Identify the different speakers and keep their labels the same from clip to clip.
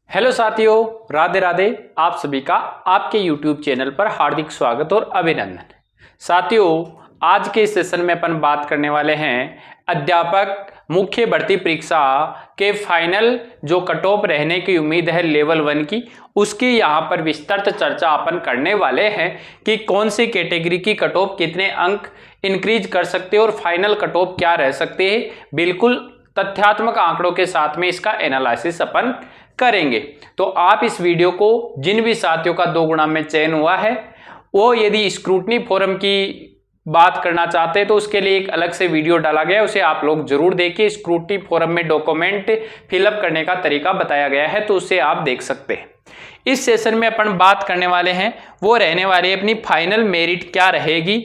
Speaker 1: Hello साथियों, राधे राधे। आप सभी का आपके YouTube चैनल पर हार्दिक स्वागत और अभिनंदन। साथियों, आज के इस सेशन में अपन बात करने वाले हैं अध्यापक मुख्य भर्ती परीक्षा के फाइनल जो कट ऑफ रहने की उम्मीद है लेवल 1 की, उसकी यहाँ पर विस्तृत चर्चा अपन करने वाले हैं कि कौन सी कैटेगरी की कट ऑफ कितने अंक इंक्रीज कर सकते हैं और फाइनल कट ऑफ क्या रह सकते हैं। बिल्कुल तथ्यात्मक आंकड़ों के साथ में इसका एनालिसिस अपन करेंगे। तो आप इस वीडियो को जिन भी साथियों का 2 गुना में चयन हुआ है वो यदि स्क्रूटनी फोरम की बात करना चाहते हैं तो उसके लिए एक अलग से वीडियो डाला गया है, उसे आप लोग जरूर देखिए। स्क्रूटनी फोरम में डॉक्यूमेंट फिलअप करने का तरीका बताया गया है, तो उसे आप देख सकते हैं। इस सेशन में अपन बात करने वाले हैं वो रहने वाली अपनी फाइनल मेरिट क्या रहेगी,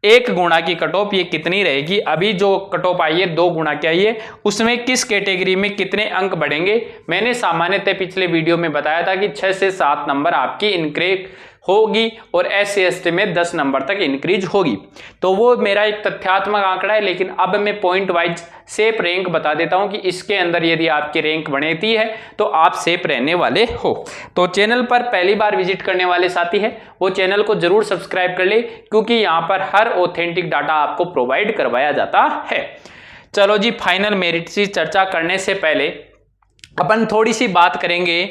Speaker 1: 1 गुणा की कट ऑफ ये कितनी रहेगी। अभी जो कट ऑफ आई है 2 गुणा की आई है, उसमें किस कैटेगरी में कितने अंक बढ़ेंगे। मैंने सामान्यतः पिछले वीडियो में बताया था कि 6 से 7 नंबर आपकी इंक्रीज होगी और SC/ST में 10 नंबर तक इंक्रीज होगी। तो वो मेरा एक तथ्यात्मक आंकड़ा है, लेकिन अब मैं पॉइंट वाइज सेफ रैंक बता देता हूं कि इसके अंदर यदि आपकी रैंक बढ़ती है तो आप सेफ रहने वाले हो। तो चैनल पर पहली बार विजिट करने वाले साथी है वो चैनल को जरूर सब्सक्राइब कर ले, क्योंकि यहां पर हर ऑथेंटिक डाटा आपको प्रोवाइड करवाया जाता है। चलो जी, फाइनल मेरिट की चर्चा करने से पहले अपन थोड़ी सी बात करेंगे।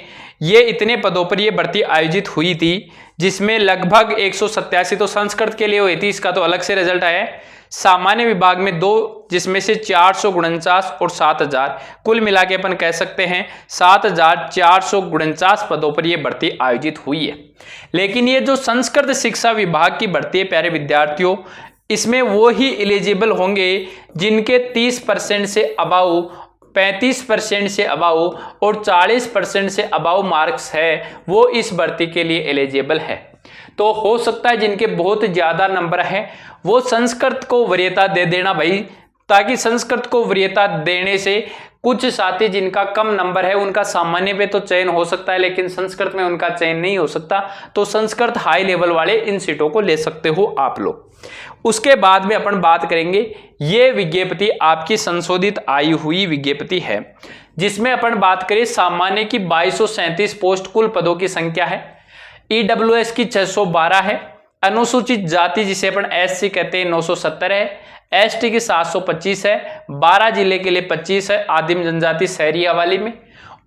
Speaker 1: ये इतने पदों पर ये भर्ती आयोजित हुई थी जिसमें लगभग 187 तो संस्कृत के लिए हुई थी, इसका तो अलग से रिजल्ट आया है। सामान्य विभाग में 2, जिसमें से 449 और 7000, कुल मिला के अपन कह सकते हैं 7449 पदों पर यह भर्ती आयोजित हुई है। लेकिन ये जो संस्कृत शिक्षा विभाग की भर्ती है प्यारे विद्यार्थियों, इसमें वो ही एलिजिबल होंगे जिनके 30% से अबाउ, 35% से अबाउ और 40% से अबाउ मार्क्स है, वो इस भर्ती के लिए एलिजिबल है। तो हो सकता है जिनके बहुत ज्यादा नंबर हैं वो संस्कृत को वरीयता दे देना भाई, ताकि संस्कृत को वरीयता देने से कुछ साथी जिनका कम नंबर है उनका सामान्य पे तो चयन हो सकता है, लेकिन संस्कृत में उनका चयन नहीं हो सकता। तो संस्कृत हाई लेवल वाले इन सीटों को ले सकते हो आप लोग। उसके बाद में अपन बात करेंगे, ये विज्ञप्ति आपकी संशोधित आई हुई विज्ञप्ति है, जिसमें अपन बात करें सामान्य की 2237 पोस्ट कुल पदों की संख्या है, EWS की 612 है, अनुसूचित जाति जिसे अपन SC कहते हैं 970 है, ST की 725 है, 12 जिले के लिए 25 है आदिम जनजाति शहरी हवाली में,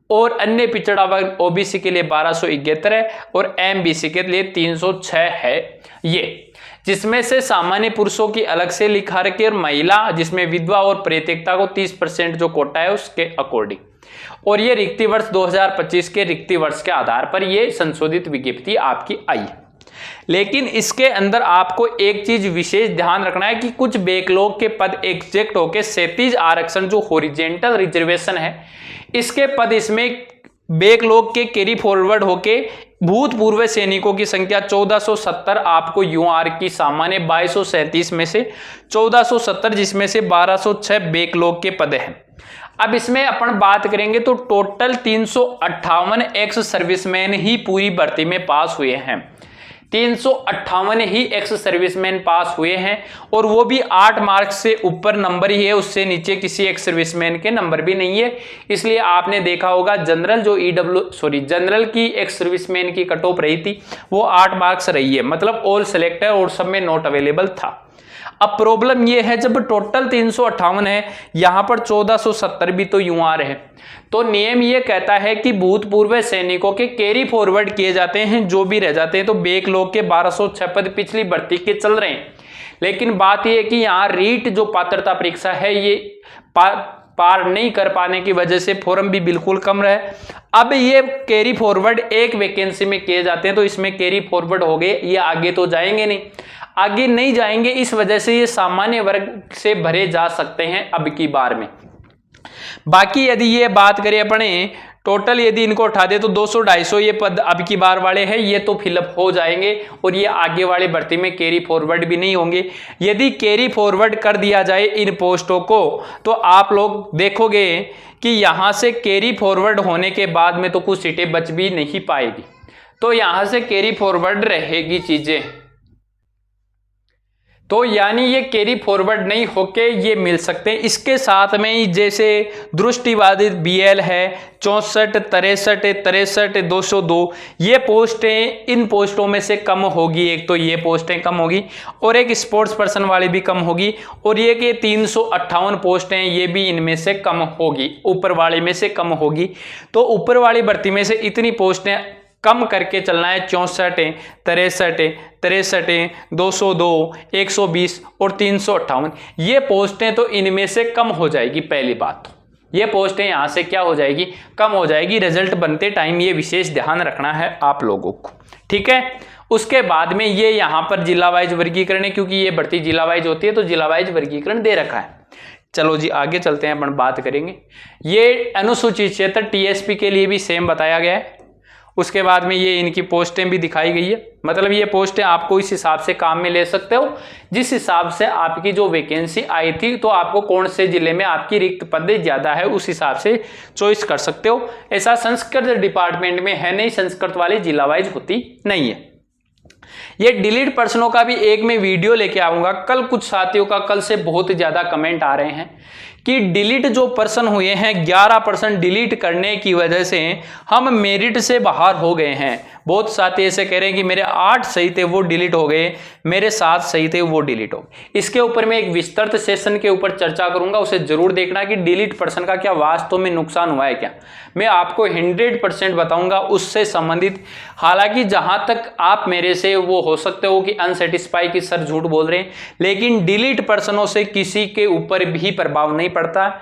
Speaker 1: और अन्य पिछड़ा वर्ग OBC के लिए 1271 है और MBC के लिए 306 है। ये जिसमें से सामान्य पुरुषों की अलग से लिखा रखी और महिला जिसमें विधवा और प्रेतिकता को 30% जो कोटा है उसके अकॉर्डिंग। और ये रिक्ति वर्ष 2025 के रिक्ति वर्ष के आधार पर ये संशोधित विज्ञप्ति आपकी आई है। लेकिन इसके अंदर आपको एक चीज विशेष ध्यान रखना है कि कुछ बैकलॉग के पद एग्जेक्ट होके 37 आरक्षण जो हॉरिजॉन्टल रिजर्वेशन है, इसके पद इसमें बैकलॉग के कैरी फॉरवर्ड होके भूतपूर्व सैनिकों की संख्या 1470 आपको UR की सामान्य 2237 में से 1470, जिसमें से 1206 बैकलॉग के पद हैं। अब इसमें अपन बात करेंगे तो टोटल 358 एक्स सर्विसमैन ही पूरी भर्ती में पास हुए हैं। 358 ही एक्स सर्विसमैन पास हुए हैं, और वो भी 8 मार्क्स से ऊपर नंबर ही है, उससे नीचे किसी एक्स सर्विसमैन के नंबर भी नहीं है। इसलिए आपने देखा होगा जनरल जो जनरल की एक्स सर्विसमैन की कट ऑफ रही थी वो 8 मार्क्स रही है, मतलब ऑल सेलेक्ट है और सब में नॉट अवेलेबल था। अब प्रॉब्लम ये है जब टोटल 358 है, यहां पर 1470 भी तो UR है, तो नियम ये कहता है कि भूतपूर्व सैनिकों के कैरी फॉरवर्ड किए जाते हैं, जो भी रह जाते हैं। तो बैकलॉग के 1206 पद पिछली भर्ती के चल रहे हैं, लेकिन बात यह है कि यहाँ रीट जो पात्रता परीक्षा है ये पार नहीं कर पाने की वजह से फॉर्म भी बिल्कुल कम रहे। अब ये कैरी फॉरवर्ड एक वैकेंसी में किए जाते हैं, तो इसमें कैरी फॉरवर्ड हो गए, ये आगे तो जाएंगे नहीं, आगे नहीं जाएंगे, इस वजह से ये सामान्य वर्ग से भरे जा सकते हैं अब की बार में। बाकी यदि ये बात करें अपने टोटल यदि इनको उठा दे तो 200-250 ये पद अब की बार वाले हैं, ये तो फिलअप हो जाएंगे और ये आगे वाले भर्ती में कैरी फॉरवर्ड भी नहीं होंगे। यदि कैरी फॉरवर्ड कर दिया जाए इन पोस्टों को तो आप लोग देखोगे कि यहां से कैरी फॉरवर्ड होने के बाद में तो कुछ सीटें बच भी नहीं पाएगी, तो यहां से कैरी फॉरवर्ड रहेगी चीजें। तो यानी ये कैरी फॉरवर्ड नहीं होके ये मिल सकते हैं। इसके साथ में ही जैसे दृष्टिबाधित BL है 64, 63, 63, 202 ये पोस्टें इन पोस्टों में से कम होगी। एक तो ये पोस्टें कम होगी और एक स्पोर्ट्स पर्सन वाली भी कम होगी, और ये कि 358 पोस्टें ये भी इनमें से कम होगी, ऊपर वाले में से कम होगी। तो ऊपर वाली भर्ती में से इतनी पोस्टें कम करके चलना है, 64, 63, 63, 202, 120 और 358 ये पोस्टें तो इनमें से कम हो जाएगी। पहली बात तो ये पोस्टें यहां से क्या हो जाएगी, कम हो जाएगी रिजल्ट बनते टाइम। ये विशेष ध्यान रखना है आप लोगों को, ठीक है। उसके बाद में ये यहां पर जिला वाइज वर्गीकरण है, क्योंकि ये भर्ती जिला वाइज होती है तो जिला वाइज वर्गीकरण दे रखा है। चलो जी आगे चलते हैं, अपन बात करेंगे। ये अनुसूचित क्षेत्र TSP के लिए भी सेम बताया गया है। उसके बाद में ये इनकी पोस्टें भी दिखाई गई है, मतलब ये पोस्टें आपको इस हिसाब से काम में ले सकते हो जिस हिसाब से आपकी जो वैकेंसी आई थी, तो आपको कौन से जिले में आपकी रिक्त पद ज्यादा है उस हिसाब से चॉइस कर सकते हो। ऐसा संस्कृत डिपार्टमेंट में है नहीं, संस्कृत वाली जिला वाइज होती नहीं है। ये डिलीट पर्सनों का भी एक मैं वीडियो लेके आऊंगा कल। कुछ साथियों का कल से बहुत ज्यादा कमेंट आ रहे हैं कि डिलीट जो पर्सन हुए हैं 11% डिलीट करने की वजह से हम मेरिट से बाहर हो गए हैं। बहुत साथी ऐसे कह रहे हैं कि मेरे 8 सही थे वो डिलीट हो गए, मेरे 7 सही थे वो डिलीट हो गए। इसके ऊपर मैं एक विस्तृत सेशन के ऊपर चर्चा करूंगा, उसे जरूर देखना कि डिलीट पर्सन का क्या वास्तव में नुकसान हुआ है क्या। मैं आपको 100% बताऊंगा उससे संबंधित। हालांकि जहां तक आप मेरे से वो हो सकते हो कि अनसेटिस्फाई की सर झूठ बोल रहे हैं, लेकिन डिलीट पर्सनों से किसी के ऊपर भी प्रभाव नहीं पड़ता।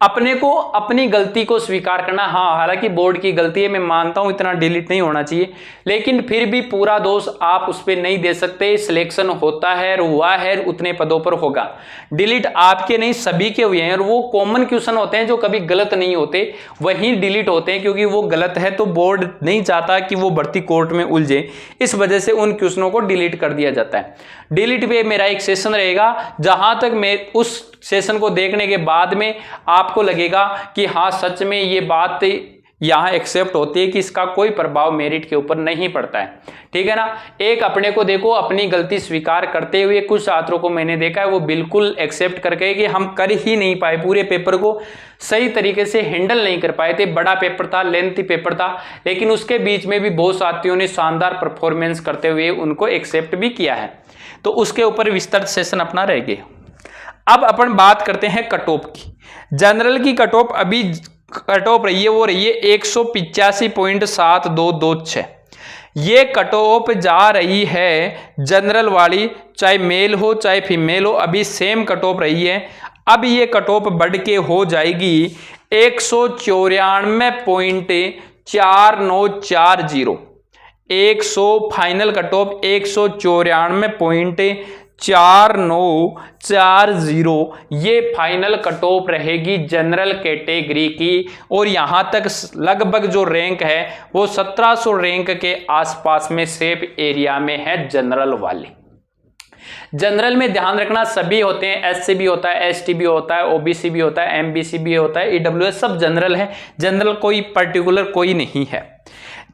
Speaker 1: अपने को अपनी गलती को स्वीकार करना, हाँ हालांकि बोर्ड की गलती है, मैं मानता हूं इतना डिलीट नहीं होना चाहिए, लेकिन फिर भी पूरा दोष आप उस पर नहीं दे सकते। सिलेक्शन होता है और हुआ है, उतने पदों पर होगा। डिलीट आपके नहीं सभी के हुए हैं, और वो कॉमन क्वेश्चन होते हैं जो कभी गलत नहीं होते, वही डिलीट होते हैं क्योंकि वो गलत है तो बोर्ड नहीं चाहता कि वो भर्ती कोर्ट में उलझे, इस वजह से उन क्वेश्चनों को डिलीट कर दिया जाता है। डिलीट पे मेरा एक सेशन रहेगा, जहां तक मैं उस सेशन को देखने के बाद में आपको लगेगा कि हाँ सच में ये बात यहां एक्सेप्ट होती है कि इसका कोई प्रभाव मेरिट के ऊपर नहीं पड़ता है, ठीक है ना। एक अपने को देखो अपनी गलती स्वीकार करते हुए, कुछ छात्रों को मैंने देखा है वो बिल्कुल एक्सेप्ट करके कि हम कर ही नहीं पाए, पूरे पेपर को सही तरीके से हैंडल नहीं कर पाए थे। बड़ा पेपर था, लेंथी पेपर था, लेकिन उसके बीच में भी बहुत साथियों ने शानदार परफॉर्मेंस करते हुए उनको एक्सेप्ट भी किया है। तो उसके ऊपर विस्तृत सेशन अपना रहेगा। अब अपन बात करते हैं कट ऑफ की। जनरल की कट ऑफ अभी रही है, वो रही है 185.7226। ये कट ऑफ जा रही है जनरल वाली, चाहे मेल हो चाहे फीमेल हो, अभी सेम कट ऑफ रही है। अब ये कट ऑफ बढ़ के हो जाएगी 194.4940। 100 फाइनल कट ऑफ 194.4940 ये फाइनल कट ऑफ रहेगी जनरल कैटेगरी की। और यहां तक लगभग जो रैंक है वो 1700 रैंक के आसपास में सेफ एरिया में है जनरल वाले। जनरल में ध्यान रखना सभी होते हैं, SC भी होता है, ST भी होता है, OBC भी होता है, MBC भी होता है, EWS सब जनरल है। जनरल कोई पर्टिकुलर कोई नहीं है,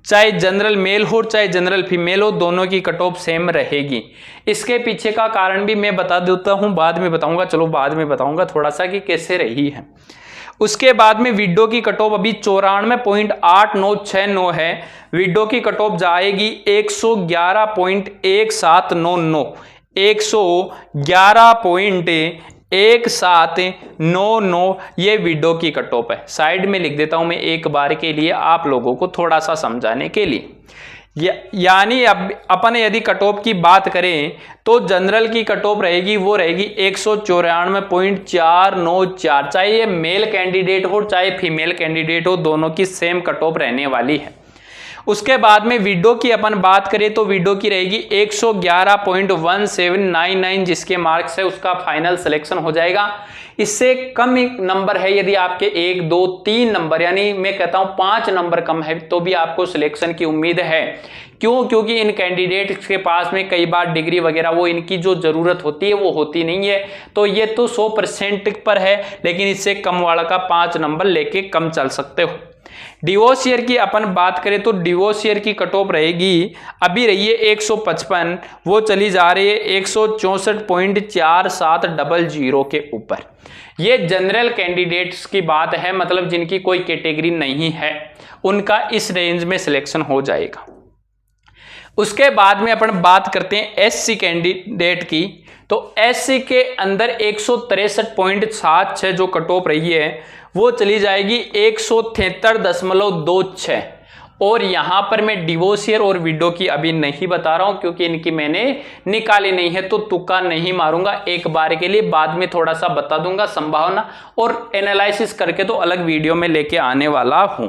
Speaker 1: चाहे जनरल मेल हो चाहे जनरल फीमेल हो, दोनों की कट ऑफ सेम रहेगी। इसके पीछे का कारण भी मैं बता देता हूं, बाद में बताऊंगा, चलो बाद में बताऊंगा थोड़ा सा कि कैसे रही है। उसके बाद में विडो की कट ऑफ अभी 94.8969 है। विडो की कट ऑफ जाएगी 111.1799, 111.1799 ये विडो की कट ऑफ है। साइड में लिख देता हूं मैं एक बार के लिए आप लोगों को थोड़ा सा समझाने के लिए। यानी अब अपन यदि कट ऑफ की बात करें तो जनरल की कट ऑफ रहेगी, वो रहेगी 194.494, चाहे ये मेल कैंडिडेट हो चाहे फीमेल कैंडिडेट हो, दोनों की सेम कट ऑफ रहने वाली है। उसके बाद में विडो की अपन बात करें तो विडो की रहेगी 111.1799, जिसके मार्क्स है उसका फाइनल सिलेक्शन हो जाएगा। इससे कम एक नंबर है यदि आपके 1, 2, 3 नंबर, यानी मैं कहता हूं 5 नंबर कम है तो भी आपको सिलेक्शन की उम्मीद है। क्यों? क्योंकि इन कैंडिडेट्स के पास में कई बार डिग्री वगैरह वो इनकी जो जरूरत होती है वो होती नहीं है, तो ये तो 100% पर है, लेकिन इससे कम वाला का 5 नंबर लेके कम चल सकते हो। डिवोर्स ईयर की अपन बात करें तो डिवोर्स ईयर की कट ऑफ रहेगी, अभी रही है 155, वो चली जा रही है 164.4700 के ऊपर। ये जनरल कैंडिडेट्स की बात है, मतलब जिनकी कोई कैटेगरी नहीं है उनका इस रेंज में सिलेक्शन हो जाएगा। उसके बाद में अपन बात करते हैं एससी कैंडिडेट की, तो एससी के अंदर 163.76 जो कट ऑफ रही है वो चली जाएगी 173.26। और यहां पर मैं डिवोर्सियर और विडो की अभी नहीं बता रहा हूं क्योंकि इनकी मैंने निकाली नहीं है, तो तुक्का नहीं मारूंगा एक बार के लिए, बाद में थोड़ा सा बता दूंगा संभावना, और एनालिसिस करके तो अलग वीडियो में लेके आने वाला हूं।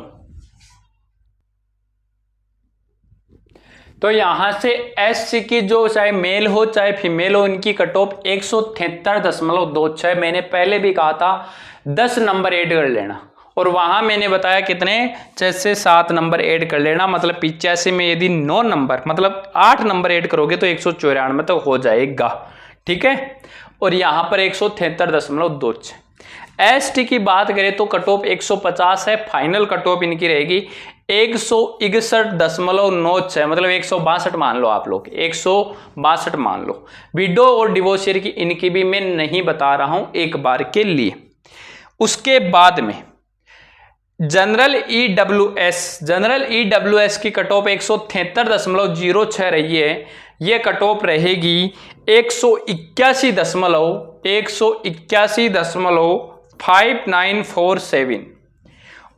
Speaker 1: तो यहां से एससी की जो चाहे मेल हो चाहे फीमेल हो, इनकी कट ऑफ 173.26। मैंने पहले भी कहा था 10 नंबर ऐड कर लेना, और वहां मैंने बताया कितने 6 से 7 नंबर ऐड कर लेना, मतलब 85 में यदि 9 नंबर मतलब 8 नंबर ऐड करोगे तो 194 तो हो जाएगा, ठीक है। और यहां पर 173.26। एसटी की बात करें तो कट ऑफ 150 है, फाइनल कट ऑफ इनकी रहेगी 161.96, मतलब 162 मान लो आप लोग, 162 मान लो। विडो और डिवोर्सियर की इनकी भी मैं नहीं बता रहा हूं एक बार के लिए। उसके बाद में जनरल ईडब्ल्यूएस की कट ऑफ 173.06 रही है, ये कट ऑफ रहेगी 181.5947।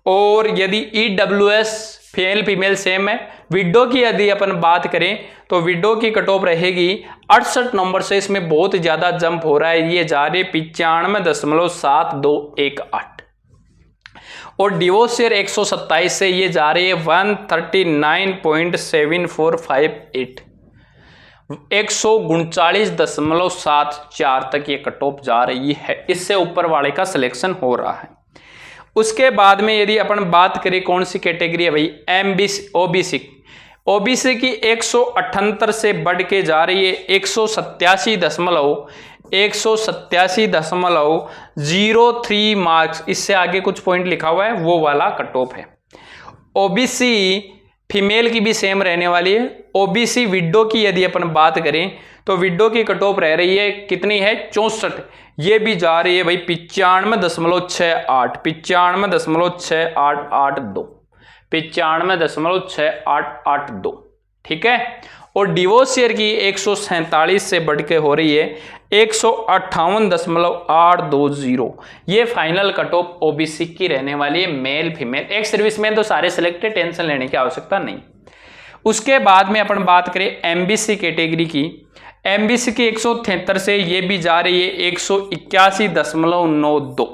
Speaker 1: और यदि ईडब्ल्यूएस फेल फीमेल सेम है, विडो की यदि अपन बात करें तो विडो की कट ऑफ रहेगी 68 नंबर से, इसमें बहुत ज्यादा जंप हो रहा है, ये जा रही है 95.7218। और डिवोर्सियर 127 से ये जा रही है 139.7458, 139.74 तक ये कट ऑफ जा रही है, इससे ऊपर वाले का सिलेक्शन हो रहा है। उसके बाद में यदि अपन बात करें कौन सी कैटेगरी है भाई, ओबीसी की 178 से बढ़ के जा रही है 187.03 मार्क्स, इससे आगे कुछ पॉइंट लिखा हुआ है वो वाला कट ऑफ है। ओबीसी फीमेल की भी सेम रहने वाली है। ओबीसी विडो की यदि अपन बात करें तो विडो की कट ऑफ रह रही है कितनी है 64, ये भी जा रही है भाई 95.6882, ठीक है। और डिवोर्सियर की 147 से बढ़ के हो रही है 158.820, ये फाइनल कट ऑफ ओबीसी की रहने वाली है, मेल फीमेल। एक सर्विसमैन तो सारे सिलेक्टेड, टेंशन लेने की आवश्यकता नहीं। उसके बाद में अपन बात करें एमबीसी कैटेगरी की, एमबीसी की 173 से ये भी जा रही है 181.92,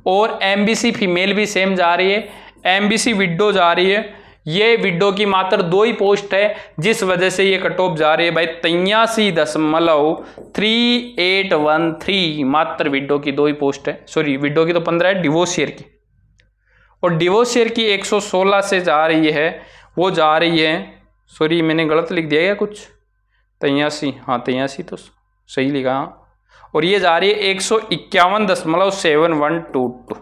Speaker 1: और एमबीसी फीमेल भी सेम जा रही है। एमबीसी विडो जा रही है, ये विडो की मात्र 2 ही पोस्ट है, जिस वजह से ये कट ऑफ जा रही है भाई 83.3813, मात्र विडो की 2 ही पोस्ट है। सॉरी, विडो की तो 15 है, डिवोर्सियर की। और डिवोर्सियर की 116 से जा रही है, वो जा रही है, सॉरी मैंने गलत लिख दिया क्या कुछ, 83, हाँ 83 तो सही लिखा, हाँ। और ये जा रही है 151.7122,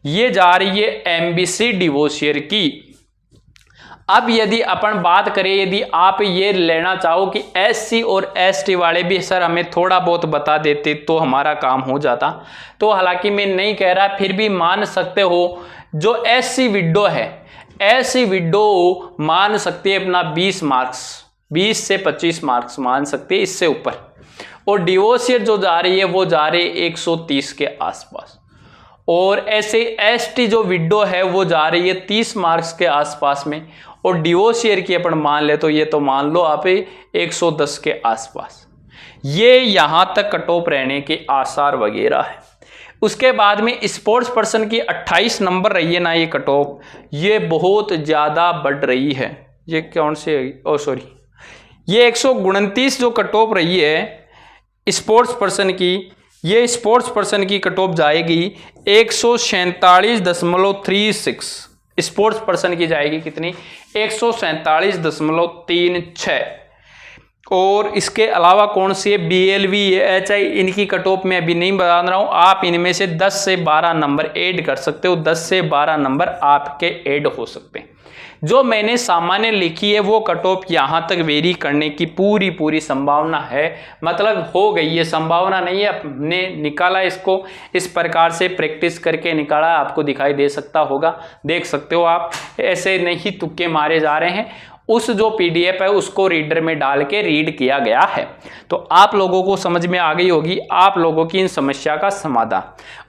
Speaker 1: ये जा रही है एमबीसी डिवोर्सियर की। अब यदि अपन बात करें, यदि आप ये लेना चाहो कि एससी और एसटी वाले भी सर हमें थोड़ा बहुत बता देते तो हमारा काम हो जाता, तो हालांकि मैं नहीं कह रहा, फिर भी मान सकते हो। जो एससी विडो है, एससी विडो मान सकती है अपना 20 मार्क्स, 20 से 25 मार्क्स मान सकते हैं, इससे ऊपर। और डिवोर्सियर जो जा रही है वो जा रही है 130 के आसपास। और ऐसे एसटी जो विडो है वो जा रही है 30 मार्क्स के आसपास में। और डिवोर्सियर की अपन मान ले तो ये तो मान लो आप 110 के आसपास, ये यहां तक कट ऑफ रहने के आसार वगैरह है। उसके बाद में स्पोर्ट्स पर्सन की 28 नंबर रही है ना ये कट ऑफ, ये बहुत ज्यादा बढ़ रही है। ये कौन से, ओ सॉरी, ये 129 जो कट ऑफ रही है स्पोर्ट्स पर्सन की, ये स्पोर्ट्स पर्सन की कट ऑफ जाएगी 147.36, स्पोर्ट्स पर्सन की जाएगी कितनी 147.36। और इसके अलावा कौन सी है, BLV, HI, इनकी कट ऑफ में अभी नहीं बता रहा हूं। आप इनमें से 10 से 12 नंबर ऐड कर सकते हो, 10 से 12 नंबर आपके ऐड हो सकते हैं। जो मैंने सामान्य लिखी है वो कट ऑफ यहां तक वेरी करने की पूरी संभावना है, मतलब हो गई है, संभावना नहीं है, हमने निकाला इसको, इस प्रकार से प्रैक्टिस करके निकाला, आपको दिखाई दे सकता होगा, देख सकते हो आप, ऐसे नहीं तुक्के मारे जा रहे हैं। उस जो PDF है उसको रीडर में डाल के रीड किया गया है। तो आप लोगों को समझ में आ गई होगी आप लोगों की इन समस्या का समाधान।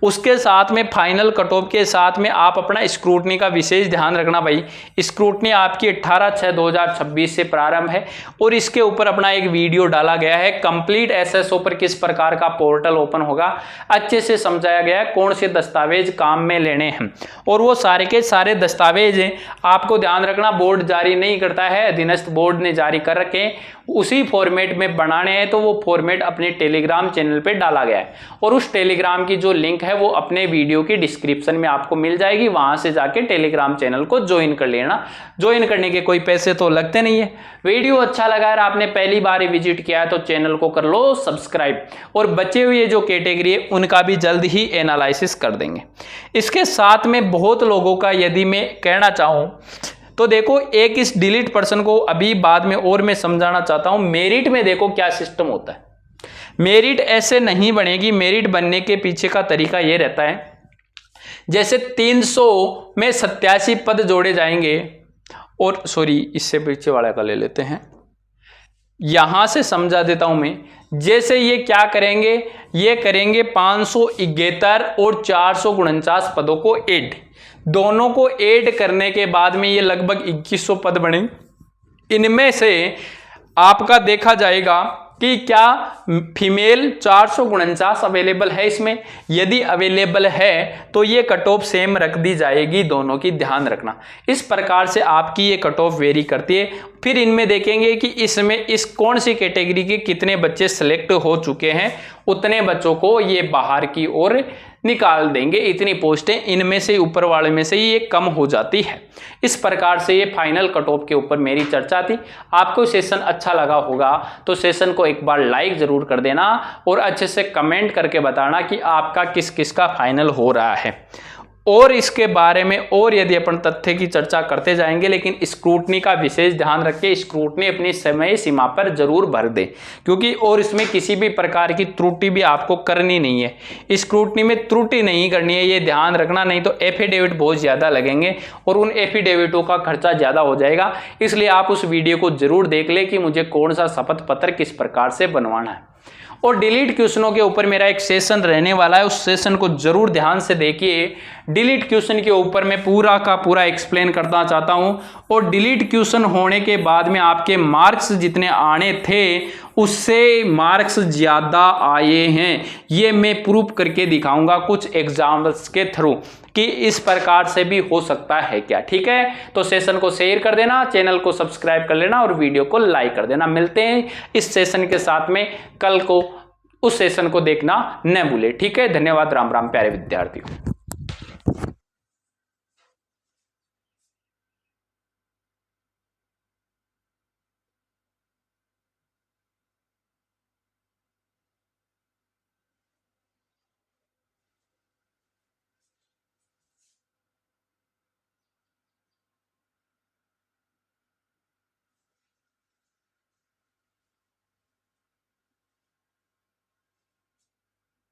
Speaker 1: उसके साथ में फाइनल कट ऑफ के साथ में आप अपना स्क्रूटनी का विशेष ध्यान रखना भाई। स्क्रूटनी आपकी 18/6/2026 से प्रारंभ है और इसके ऊपर अपना एक वीडियो डाला गया है। कंप्लीट SSO पर किस प्रकार का पोर्टल ओपन होगा अच्छे से समझाया गया है, कौन से दस्तावेज काम में लेने हैं, और वो सारे के सारे दस्तावेज हैं। आपको ध्यान रखना बोर्ड जारी नहीं करता है, अधीनस्थ बोर्ड ने जारी कर रखे, उसी फॉर्मेट में बनाने हैं, तो वो फॉर्मेट अपने टेलीग्राम चैनल पे डाला गया है और उस टेलीग्राम की जो लिंक है वो अपने वीडियो की डिस्क्रिप्शन में आपको मिल जाएगी। वहां से जाके टेलीग्राम चैनल को ज्वाइन कर लेना। ज्वाइन करने के कोई पैसे तो लगते नहीं है। वीडियो अच्छा लगा है, आपने पहली बार ही विजिट किया है तो चैनल को कर लो सब्सक्राइब, और बचे हुए जो कैटेगरी है उनका भी जल्द ही एनालिसिस कर देंगे। इसके साथ में बहुत लोगों का यदि मैं कहना चाहूं तो देखो, एक इस डिलीट पर्सन को अभी बाद में और मैं समझाना चाहता हूं। मेरिट में देखो क्या सिस्टम होता है, मेरिट ऐसे नहीं बनेगी। मेरिट बनने के पीछे का तरीका यह रहता है, जैसे 300 में 87 पद जोड़े जाएंगे, और सॉरी इससे पीछे वाला का ले लेते हैं, यहां से समझा देता हूं मैं। जैसे ये क्या करेंगे, ये करेंगे 571 और 449 पदों को ऐड, दोनों को ऐड करने के बाद में ये लगभग 2100 पद बने। इनमें से आपका देखा जाएगा कि क्या फीमेल 449 अवेलेबल है इसमें, यदि अवेलेबल है तो ये कट ऑफ सेम रख दी जाएगी दोनों की, ध्यान रखना। इस प्रकार से आपकी ये कट ऑफ वेरी करती है। फिर इनमें देखेंगे कि इसमें इस कौन सी कैटेगरी के कितने बच्चे सेलेक्ट हो चुके हैं, उतने बच्चों को ये बाहर की ओर निकाल देंगे। इतनी पोस्टें इनमें से ऊपर वाले में से ये कम हो जाती है। इस प्रकार से ये फाइनल कट ऑफ के ऊपर मेरी चर्चा थी। आपको सेशन अच्छा लगा होगा तो सेशन को एक बार लाइक जरूर कर देना और अच्छे से कमेंट करके बताना कि आपका किस किस का फाइनल हो रहा है। और इसके बारे में और यदि अपन तथ्य की चर्चा करते जाएंगे, लेकिन स्क्रूटनी का विशेष ध्यान रखें, स्क्रूटनी अपनी समय सीमा पर जरूर भर दे, क्योंकि और इसमें किसी भी प्रकार की त्रुटि भी आपको करनी नहीं है। स्क्रूटनी में त्रुटि नहीं करनी है, ये ध्यान रखना, नहीं तो एफिडेविट बहुत ज़्यादा लगेंगे और उन एफिडेविटों का खर्चा ज़्यादा हो जाएगा। इसलिए आप उस वीडियो को जरूर देख लें कि मुझे कौन सा शपथ पत्र किस प्रकार से बनवाना है। और डिलीट क्वेश्चनों के ऊपर मेरा एक सेशन रहने वाला है, उस सेशन को जरूर ध्यान से देखिए। डिलीट क्वेश्चन के ऊपर मैं पूरा का पूरा एक्सप्लेन करना चाहता हूं, और डिलीट क्वेश्चन होने के बाद में आपके मार्क्स जितने आने थे उससे मार्क्स ज्यादा आए हैं, ये मैं प्रूफ करके दिखाऊंगा कुछ एग्जाम्पल्स के थ्रू कि इस प्रकार से भी हो सकता है क्या। ठीक है, तो सेशन को शेयर कर देना, चैनल को सब्सक्राइब कर लेना और वीडियो को लाइक कर देना। मिलते हैं इस सेशन के साथ में कल को, उस सेशन को देखना न भूले। ठीक है, धन्यवाद। राम राम प्यारे विद्यार्थियों।